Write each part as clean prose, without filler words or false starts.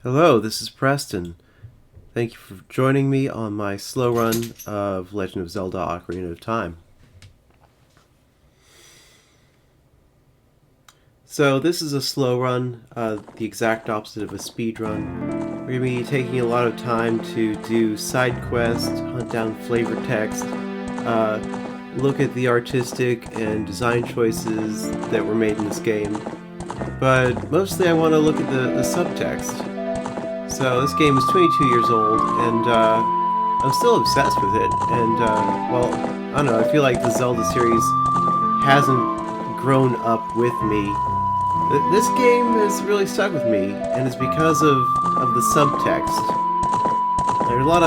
Hello, this is Preston. Thank you for joining me on my slow run of Legend of Zelda Ocarina of Time. So this is a slow run, the exact opposite of a speed run. We're going to be taking a lot of time to do side quests, hunt down flavor text, look at the artistic and design choices that were made in this game. But mostly I want to look at the subtext. So this game is 22 years old, and I'm still obsessed with it. And, well, I don't know, I feel like the Zelda series hasn't grown up with me. This game has really stuck with me, and it's because of the subtext. There's a lot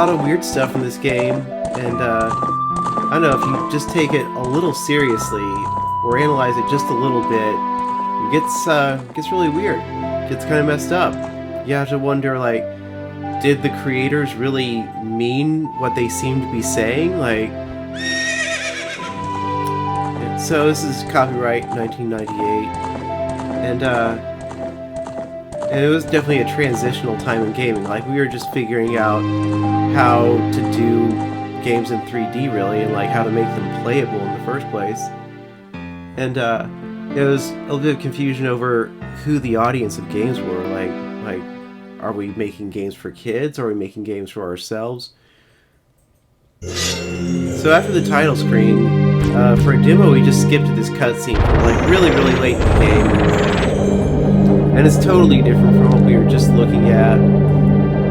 of weird stuff in this game, and I don't know, if you just take it a little seriously, or analyze it just a little bit, it gets really weird. It gets kind of messed up. You have to wonder, like, did the creators really mean what they seem to be saying? Like, so this is copyright 1998, and it was definitely a transitional time in gaming. Like, we were just figuring out how to do games in 3D, really, and like how to make them playable in the first place. And there was a little bit of confusion over who the audience of games were. Like, are we making games for kids, or are we making games for ourselves? So after the title screen, for a demo we just skipped to this cutscene from like really late in the game. And it's totally different from what we were just looking at.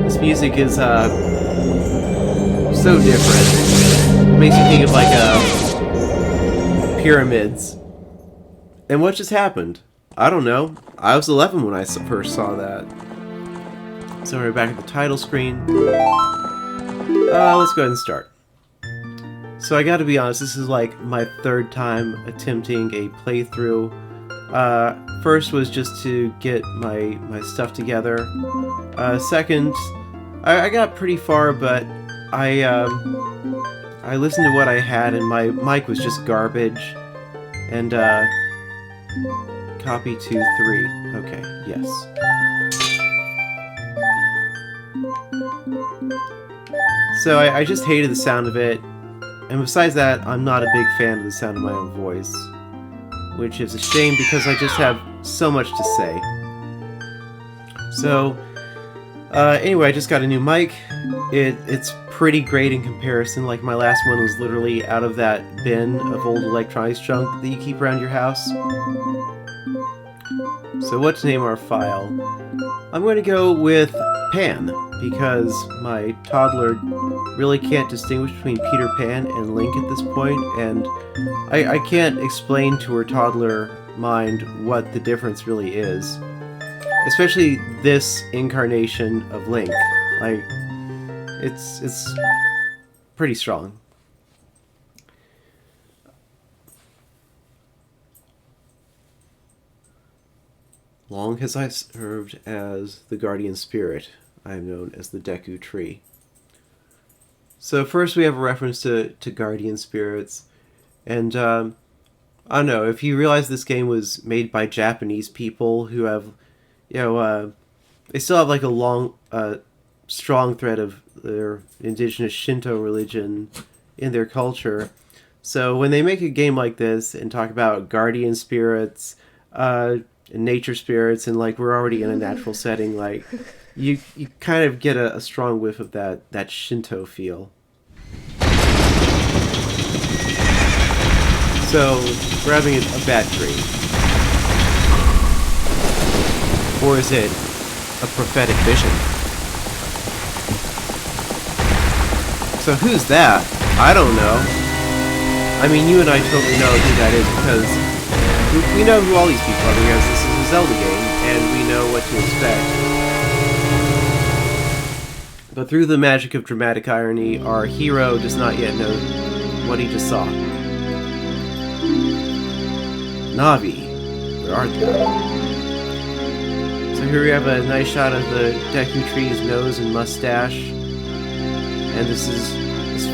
This music is so different. It makes you think of like pyramids. And what just happened? I don't know. I was 11 when I first saw that. So we're back at the title screen. Let's go ahead and start. So I gotta be honest, this is like my third time attempting a playthrough. First was just to get my stuff together. Second, I got pretty far, but I listened to what I had and my mic was just garbage. And copy 2, 3. Okay, yes. So I just hated the sound of it, and besides that, I'm not a big fan of the sound of my own voice, which is a shame because I just have so much to say. So, anyway, I just got a new mic. It's pretty great in comparison. Like, my last one was literally out of that bin of old electronics junk that you keep around your house. So what to name our file? I'm going to go with Pan, because my toddler really can't distinguish between Peter Pan and Link at this point, and I can't explain to her toddler mind what the difference really is. Especially this incarnation of Link. Like, it's pretty strong. Long has I served as the guardian spirit. I am known as the Deku Tree. So first we have a reference to guardian spirits, and I don't know, if you realize this game was made by Japanese people who have, you know, they still have like a long, strong thread of their indigenous Shinto religion in their culture. So when they make a game like this and talk about guardian spirits, and nature spirits, and like we're already in a natural setting, like you kind of get a strong whiff of that Shinto feel. So we're having a bad dream, or is it a prophetic vision? So who's that? I don't know. I mean, you and I totally know who that is, because we know who all these people are, because this is a Zelda game, and we know what to expect. But through the magic of dramatic irony, our hero does not yet know what he just saw. Navi, where art thou? So here we have a nice shot of the Deku Tree's nose and mustache. And this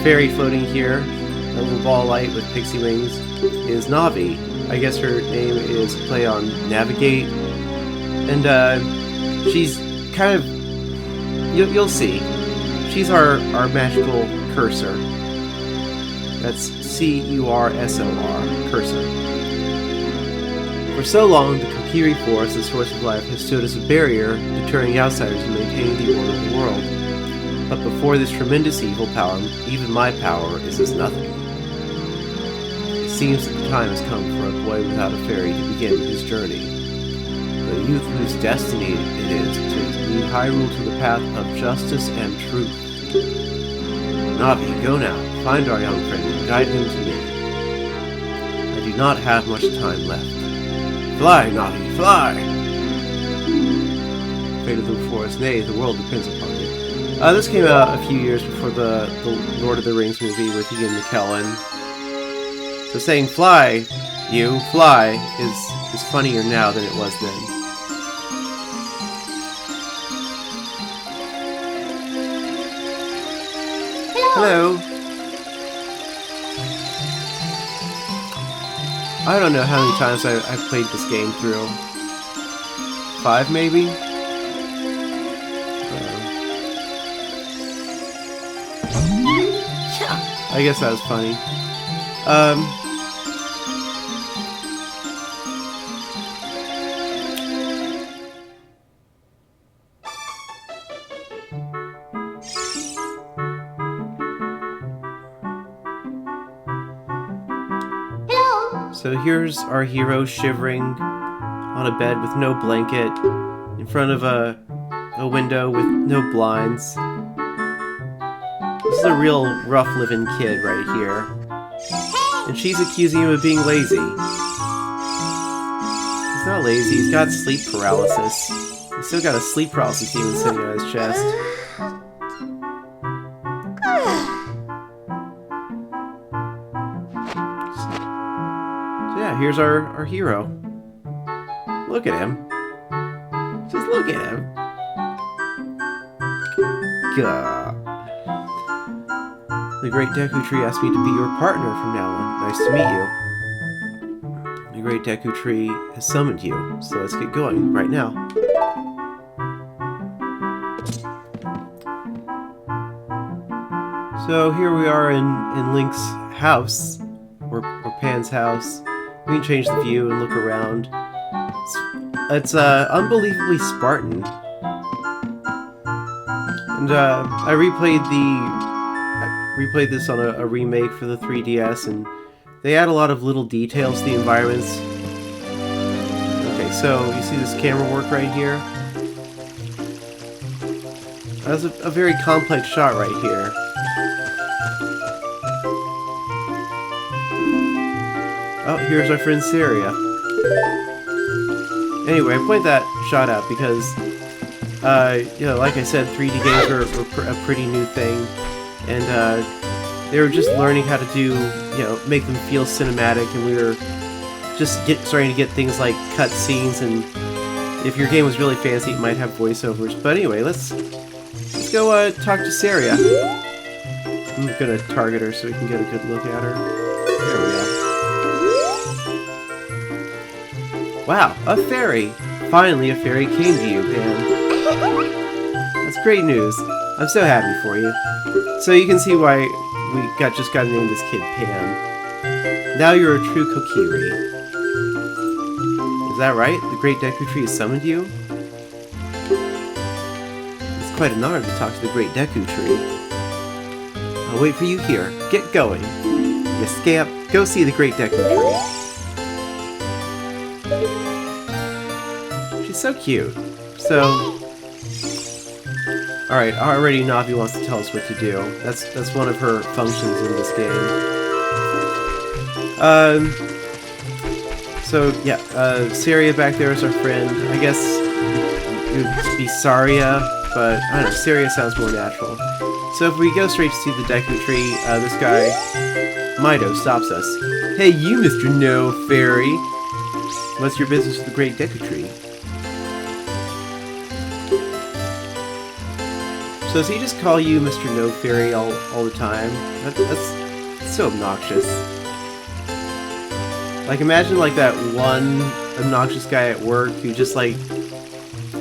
fairy floating here, a little ball light with pixie wings, is Navi. I guess her name is play on navigate. And She's kind of... You'll see. She's our magical cursor. That's C-U-R-S-O-R, cursor. For so long, the Kokiri forest, the source of life, has stood as a barrier deterring outsiders and maintaining the order of the world. But before this tremendous evil power, even my power is as nothing. It seems that the time has come for a boy without a fairy to begin his journey. The youth whose destiny it is to lead Hyrule to the path of justice and truth. Navi, go now. Find our young friend and guide him to me. I do not have much time left. Fly, Navi, fly! Fate of the forest, nay, the world depends upon it. This came out a few years before the Lord of the Rings movie with Ian McKellen. So saying fly, you, fly, is funnier now than it was then. Hello! I don't know how many times I've played this game through. 5 maybe? I guess that was funny. So here's our hero shivering on a bed with no blanket in front of a window with no blinds. This is a real rough-living kid right here. And she's accusing him of being lazy. He's not lazy, he's got sleep paralysis. He's still got a sleep paralysis demon sitting on his chest. So yeah, here's our hero. Look at him. Just look at him. Gah. The Great Deku Tree asked me to be your partner from now on. Nice to meet you. The Great Deku Tree has summoned you, so let's get going right now. So here we are in Link's house, or Pan's house. We can change the view and look around. It's unbelievably Spartan. And I replayed this on a remake for the 3DS, and they add a lot of little details to the environments. Okay, so you see this camera work right here? That's a very complex shot right here. Oh, here's our friend Saria. Anyway, I point that shot out because, you know, like I said, 3D games were a pretty new thing. And they were just learning how to do, you know, make them feel cinematic, and we were just starting to get things like cutscenes, and if your game was really fancy, it might have voiceovers. But anyway, let's go talk to Saria. I'm gonna target her so we can get a good look at her. There we go. Wow, a fairy! Finally, a fairy came to you, Pan. That's great news. I'm so happy for you. So you can see why we just got to name this kid Pan. Now you're a true Kokiri. Is that right? The Great Deku Tree has summoned you? It's quite an honor to talk to the Great Deku Tree. I'll wait for you here. Get going. You scamp, go see the Great Deku Tree. She's so cute. So... Alright, already Navi wants to tell us what to do. That's one of her functions in this game. So, yeah, Saria back there is our friend. I guess it would be Saria, but I don't know, Saria sounds more natural. So if we go straight to the Deku Tree, this guy, Mido, stops us. Hey you, Mr. No Fairy! What's your business with the Great Deku Tree? So does he just call you Mr. No Fairy all the time? That's so obnoxious. Like, imagine like that one obnoxious guy at work who just like,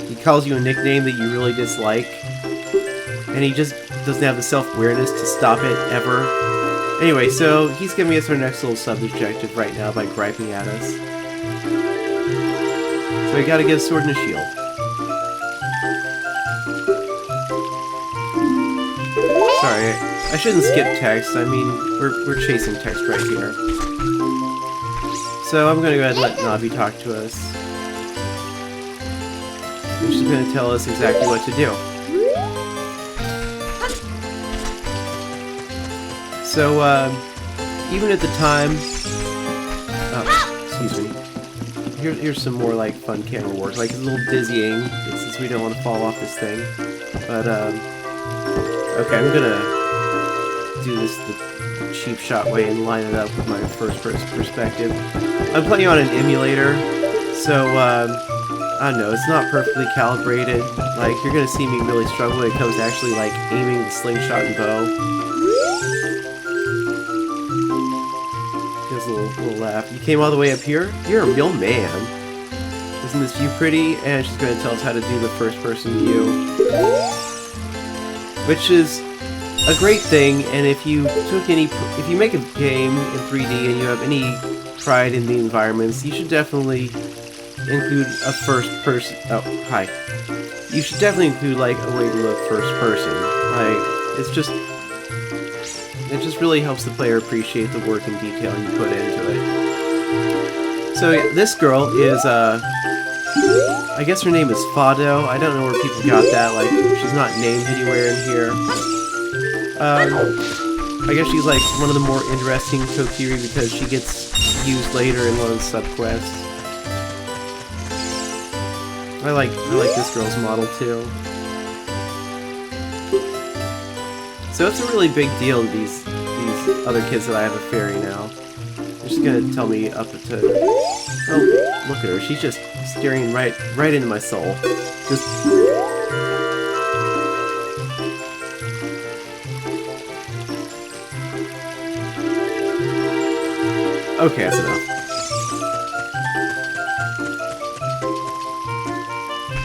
he calls you a nickname that you really dislike, and he just doesn't have the self-awareness to stop it ever. Anyway, so he's giving us our next little sub-objective right now by griping at us. So we gotta get a sword and a shield. Sorry, I shouldn't skip text. I mean, we're chasing text right here. So I'm gonna go ahead and let Navi talk to us. And she's gonna tell us exactly what to do. So, even at the time... Oh, excuse me. Here's some more, like, fun camera work. Like, it's a little dizzying, since we don't want to fall off this thing. But, okay, I'm gonna do this the cheap shot way and line it up with my first-person perspective. I'm playing on an emulator, so, I don't know, it's not perfectly calibrated. Like, you're gonna see me really struggle when it comes to actually, like, aiming the slingshot and bow. Gives a little laugh. You came all the way up here? You're a real man. Isn't this view pretty? And she's gonna tell us how to do the first-person view. Which is a great thing, and if you make a game in 3D and you have any pride in the environments, you should definitely include a first-person... Oh, hi. You should definitely include, like, a way to look first-person. Like, it's just... It just really helps the player appreciate the work and detail you put into it. So, yeah, this girl is, I guess her name is Fado. I don't know where people got that, like, she's not named anywhere in here. I guess she's, like, one of the more interesting Kokiri because she gets used later in one of the subquests. I like this girl's model, too. So it's a really big deal to these other kids that I have a fairy now. They're just gonna tell me up to... Oh, look at her. She's just staring right into my soul. Just... Okay, that's enough.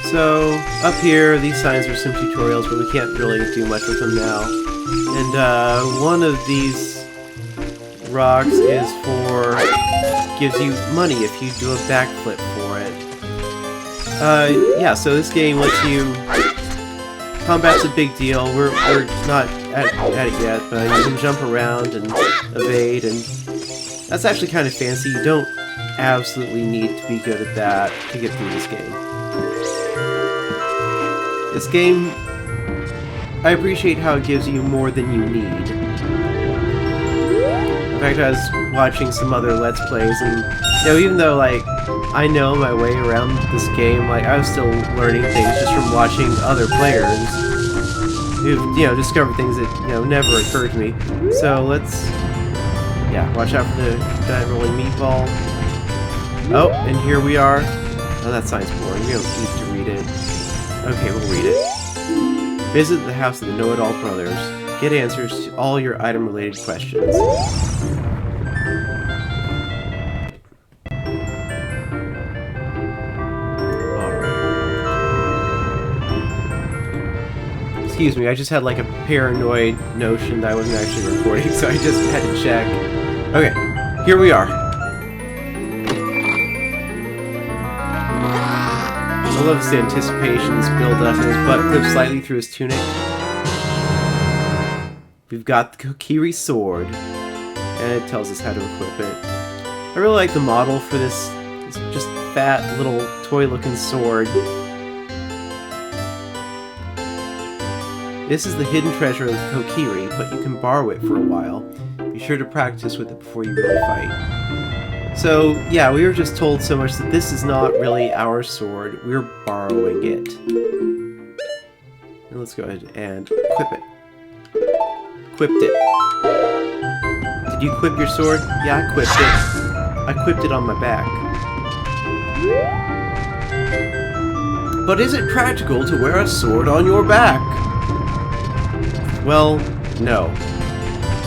So, up here, these signs are some tutorials, but we can't really do much with them now. And, one of these rocks is for... gives you money if you do a backflip for it. Yeah, so this game lets you... Combat's a big deal. We're not at it yet, but you can jump around and evade, and... That's actually kind of fancy. You don't absolutely need to be good at that to get through this game. This game, I appreciate how it gives you more than you need. In fact, I was watching some other Let's Plays, and, you know, even though, like, I know my way around this game, like, I was still learning things just from watching other players who've, you know, discovered things that, you know, never occurred to me. So, let's, yeah, watch out for the giant rolling meatball. Oh, and here we are. Oh, that sign's boring. We don't need to read it. Okay, we'll read it. Visit the house of the Know-It-All Brothers. Get answers to all your item-related questions. Excuse me, I just had like a paranoid notion that I wasn't actually recording, so I just had to check. Okay, here we are. I love this anticipation's build up and his butt clips slightly through his tunic. We've got the Kokiri sword, and it tells us how to equip it. I really like the model for this just fat little toy-looking sword. This is the hidden treasure of the Kokiri, but you can borrow it for a while. Be sure to practice with it before you really fight. So, yeah, we were just told so much that this is not really our sword, we're borrowing it. And let's go ahead and equip it. Equipped it. Did you equip your sword? Yeah, I equipped it. I equipped it on my back. But is it practical to wear a sword on your back? Well, no.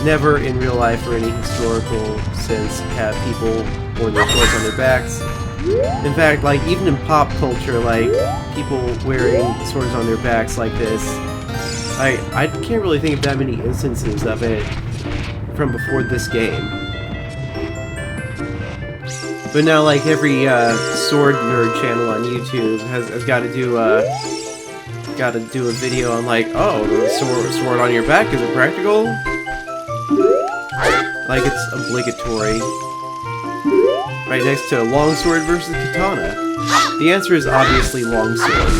Never in real life or any historical sense have people worn their swords on their backs. In fact, like, even in pop culture, like, people wearing swords on their backs like this, I can't really think of that many instances of it from before this game. But now, like, every sword nerd channel on YouTube has got to do a video on, like, oh, the sword on your back, is it practical? Like, it's obligatory. Right next to longsword versus katana. The answer is obviously longsword.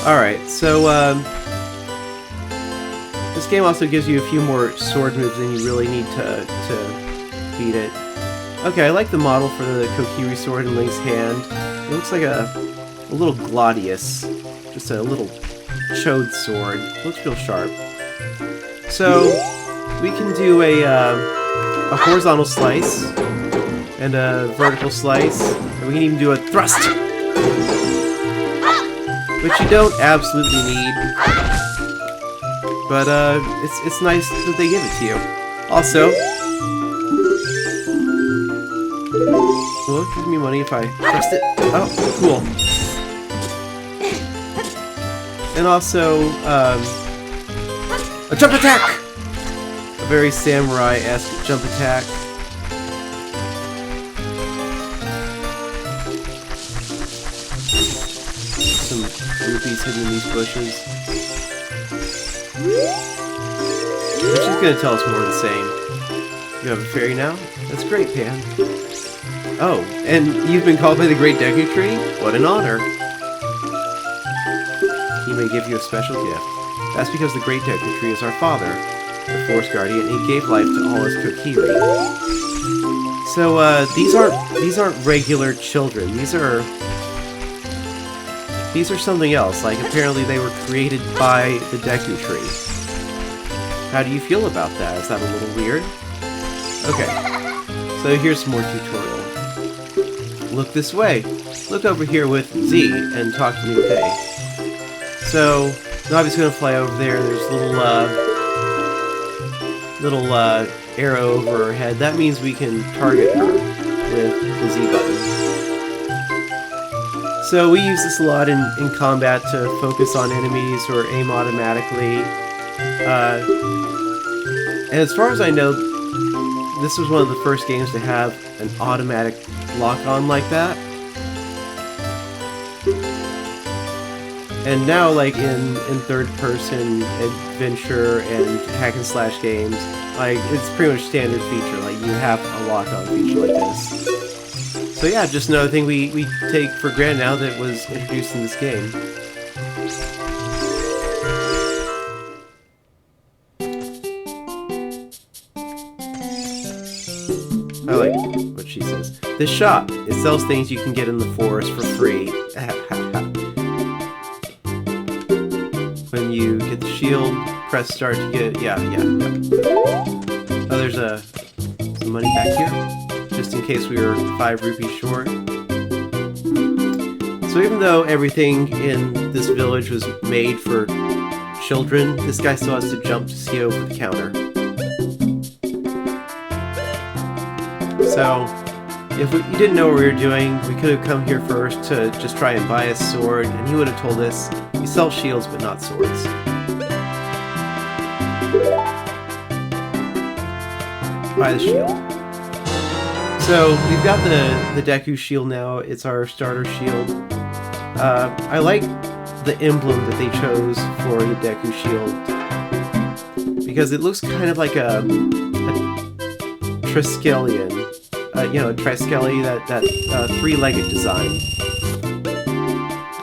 Alright, so, this game also gives you a few more sword moves than you really need to beat it. Okay, I like the model for the Kokiri sword in Link's hand. It looks like a little gladius. Just a little chode sword. Looks real sharp. So, we can do a horizontal slice, and a vertical slice, and we can even do a thrust! Which you don't absolutely need, but it's nice that they give it to you. Also, will it give me money if I thrust it? Oh, cool. And also, a jump attack! A very samurai-esque jump attack. Some rupees hidden in these bushes. Which is going to tell us more of the same. You have a fairy now? That's great, Pan. Oh, and you've been called by the Great Deku Tree? What an honor. He may give you a special gift. That's because the Great Deku Tree is our father, the Force Guardian. He gave life to all his Kokiri. So, these aren't regular children. These are something else. Like, apparently they were created by the Deku Tree. How do you feel about that? Is that a little weird? Okay, so here's some more tutorial. Look this way. Look over here with Z and talk to New Pei. So, Navi's gonna fly over there, and there's a little arrow over her head. That means we can target her with the Z button. So we use this a lot in combat to focus on enemies or aim automatically. And as far as I know, this was one of the first games to have an automatic lock-on like that. And now, like, in third-person adventure and hack-and-slash games, like, it's pretty much standard feature. Like, you have a lock-on feature like this. So yeah, just another thing we take for granted now that was introduced in this game. I like what she says. This shop, it sells things you can get in the forest for free. When you get the shield, press start to get... Yeah. Oh, there's some money back here, just in case we were 5 rupees short. So even though everything in this village was made for children, this guy still has to jump to see over the counter. So, if you didn't know what we were doing, we could have come here first to just try and buy a sword, and he would have told us, we sell shields but not swords. Buy the shield. So, we've got the Deku shield now. It's our starter shield. I like the emblem that they chose for the Deku shield, because it looks kind of like a Triskelion. A Triskeli, that three-legged design.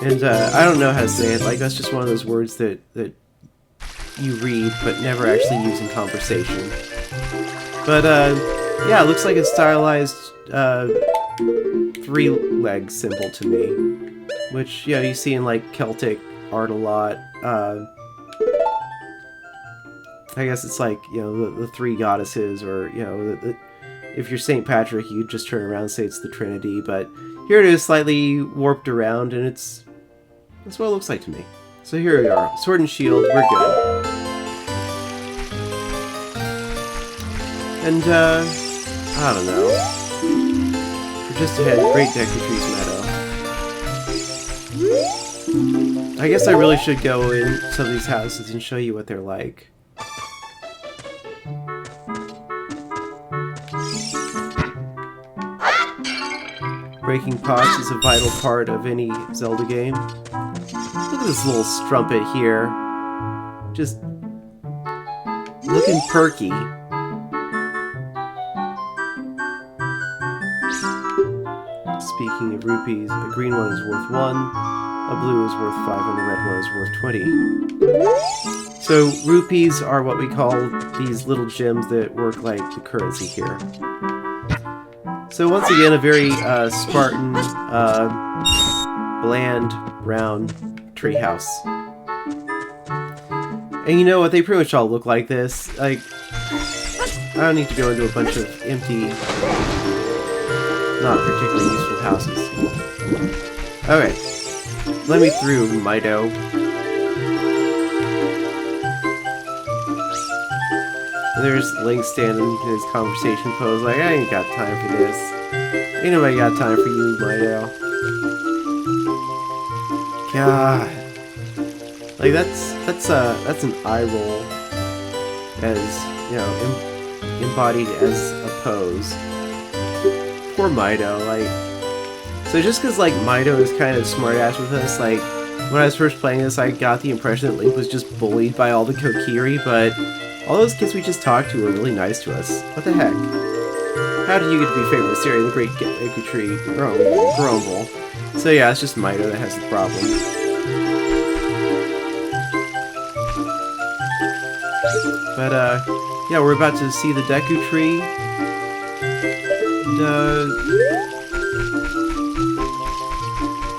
And I don't know how to say it. Like, that's just one of those words that you read but never actually use in conversation. But yeah, it looks like a stylized three-leg symbol to me, which you see in like Celtic art a lot. I guess it's like the three goddesses, or if you're St. Patrick, you just turn around and say it's the Trinity, but here it is slightly warped around, and that's what it looks like to me. So here we are, sword and shield, we're good. And I don't know. We're just ahead Great Deku Tree's meadow. I guess I really should go in some of these houses and show you what they're like. Breaking pots is a vital part of any Zelda game. Look at this little strumpet here. Just looking perky. Speaking of rupees, a green one is worth 1, a blue is worth 5, and a red one is worth 20. So rupees are what we call these little gems that work like the currency here. So once again, a very Spartan, bland, brown treehouse. And you know what? They pretty much all look like this. Like, I don't need to go into a bunch of empty, not particularly useful houses. Okay, let me through, Mido. There's Link standing in his conversation pose like, I ain't got time for this. Ain't nobody got time for you, Mido. God. Like, that's an eye roll as, you know, embodied as a pose. Poor Mido, like... So just because, like, Mido is kind of smartass with us, like, when I was first playing this, I got the impression that Link was just bullied by all the Kokiri, but all those kids we just talked to were really nice to us. What the heck? How did you get to be favorite Siri in the Great Deku Tree Grumble? So yeah, it's just Mido that has the problem. But, yeah, we're about to see the Deku Tree. And,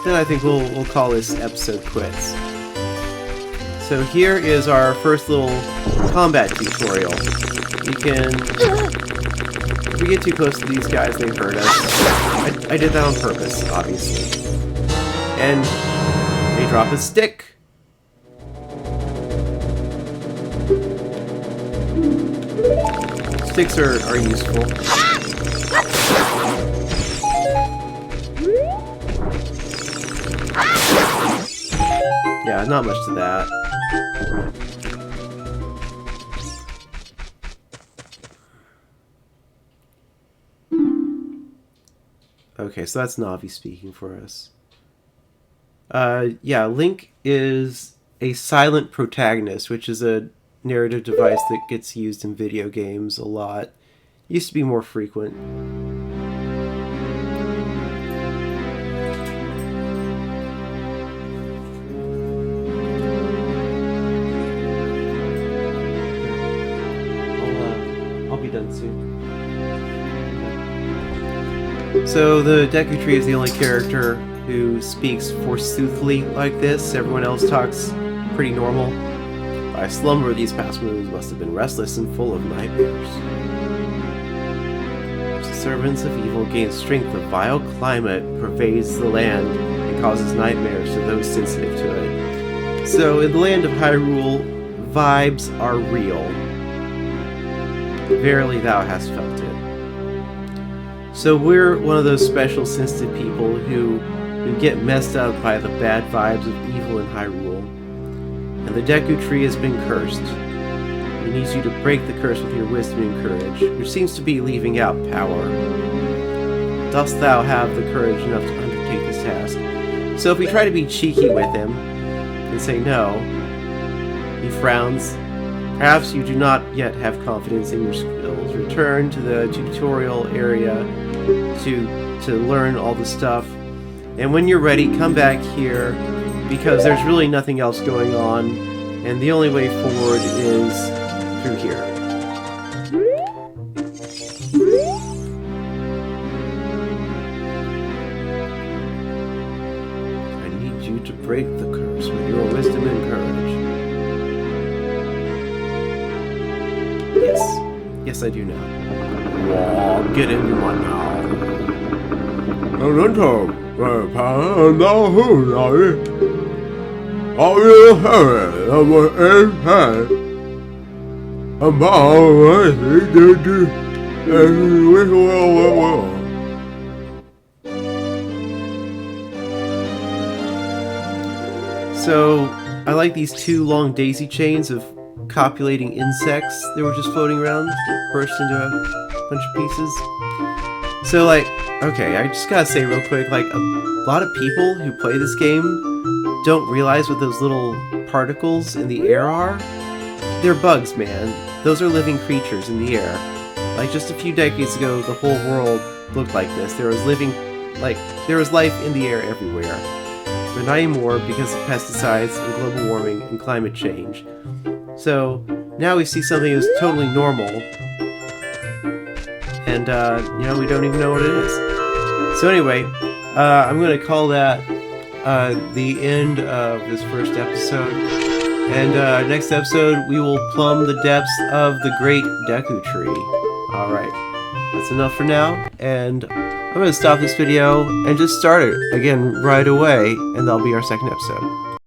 then I think we'll call this episode quits. So here is our first little combat tutorial. We can... If we get too close to these guys, they hurt us. I did that on purpose, obviously. And they drop a stick. Sticks are useful. Yeah, not much to that. Okay, so that's Navi speaking for us. Yeah, Link is a silent protagonist, which is a narrative device that gets used in video games a lot. Used to be more frequent. I'll be done soon. So the Deku Tree is the only character who speaks forsoothly like this. Everyone else talks pretty normal. By slumber, these past moons must have been restless and full of nightmares. As the servants of evil gain strength, the vile climate pervades the land and causes nightmares to those sensitive to it. So, in the land of Hyrule, vibes are real. Verily thou hast felt it. So we're one of those special sensitive people who get messed up by the bad vibes of evil in Hyrule. And the Deku Tree has been cursed. It needs you to break the curse with your wisdom and courage, which seems to be leaving out power. Dost thou have the courage enough to undertake this task? So if we try to be cheeky with him and say no, he frowns. Perhaps you do not yet have confidence in your skills. Return to the tutorial area to learn all the stuff. And when you're ready, come back here, because there's really nothing else going on, and the only way forward is through here. I need you to break the curse with your wisdom and courage. Yes. Yes, I do now. Oh, get into my now. So, I like these two long daisy chains of copulating insects that were just floating around, burst into a bunch of pieces. So, like, okay, I just gotta say real quick, like, a lot of people who play this game don't realize what those little particles in the air are. They're bugs, man. Those are living creatures in the air. Like, just a few decades ago, the whole world looked like this. There was life in the air everywhere. But not anymore because of pesticides and global warming and climate change. So, now we see something that's totally normal. And, you know, we don't even know what it is. So anyway, I'm going to call that the end of this first episode. And next episode, we will plumb the depths of the Great Deku Tree. Alright, that's enough for now. And I'm going to stop this video and just start it again right away. And that'll be our second episode.